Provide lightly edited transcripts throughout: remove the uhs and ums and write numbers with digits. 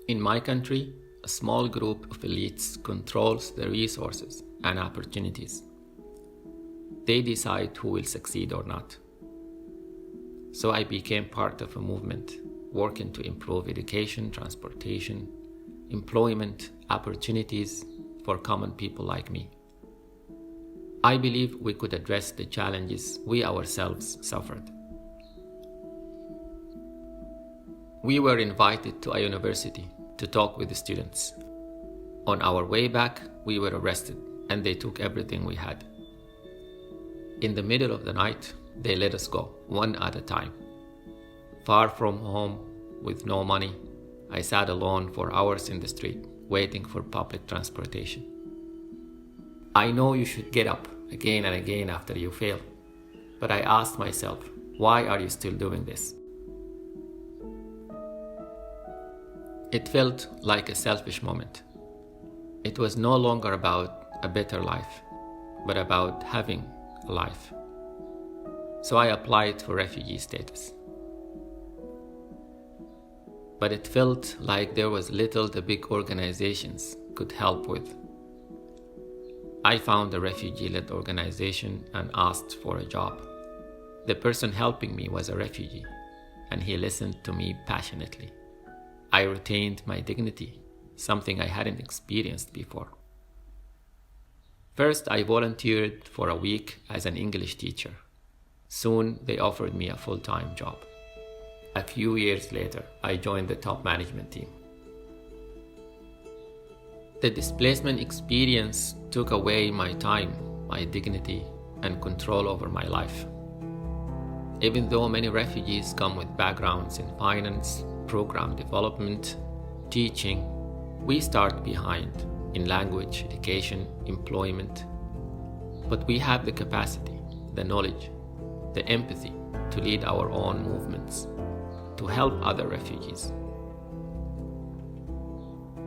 In my country, a small group of elites controls the resources and opportunities. They decide who will succeed or not. So I became part of a movement working to improve education, transportation, employment, opportunities for common people like me. I believe we could address the challenges we ourselves suffered. We were invited to a university to talk with the students. On our way back, we were arrested and they took everything we had. In the middle of the night, they let us go, one at a time. Far from home, with no money, I sat alone for hours in the street, waiting for public transportation. I know you should get up again and again after you fail, but I asked myself, why are you still doing this? It felt like a selfish moment. It was no longer about a better life, but about having a life. So I applied for refugee status. But it felt like there was little the big organizations could help with. I found a refugee-led organization and asked for a job. The person helping me was a refugee, and he listened to me passionately. I retained my dignity, something I hadn't experienced before. First, I volunteered for a week as an English teacher. Soon, they offered me a full-time job. A few years later, I joined the top management team. The displacement experience took away my time, my dignity, and control over my life. Even though many refugees come with backgrounds in finance, program development, teaching, we start behind in language, education, employment. But we have the capacity, the knowledge, the empathy to lead our own movements, to help other refugees.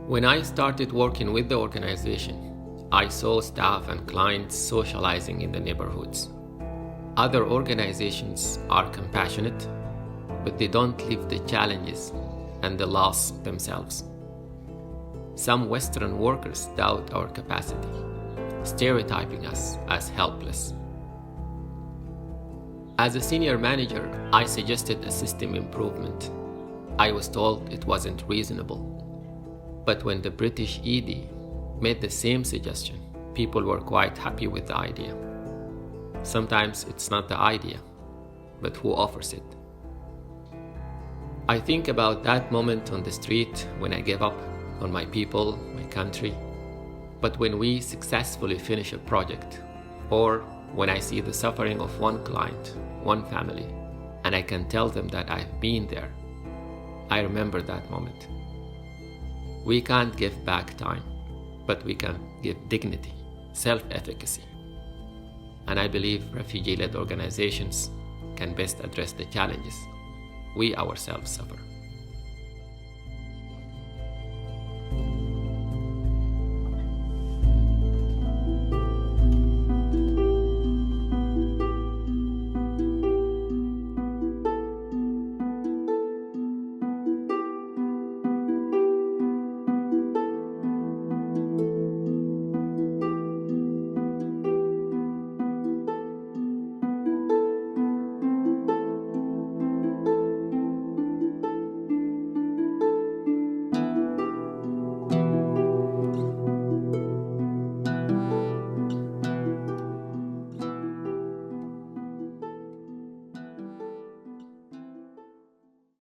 When I started working with the organization, I saw staff and clients socializing in the neighborhoods. Other organizations are compassionate, but they don't live the challenges and the loss themselves. Some Western workers doubt our capacity, stereotyping us as helpless. As a senior manager, I suggested a system improvement. I was told it wasn't reasonable. But when the British ED made the same suggestion, people were quite happy with the idea. Sometimes it's not the idea, but who offers it. I think about that moment on the street when I gave up on my people, my country. But when we successfully finish a project, or when I see the suffering of one client, one family, and I can tell them that I've been there, I remember that moment. We can't give back time, but we can give dignity, self-efficacy. And I believe refugee-led organizations can best address the challenges we ourselves suffer.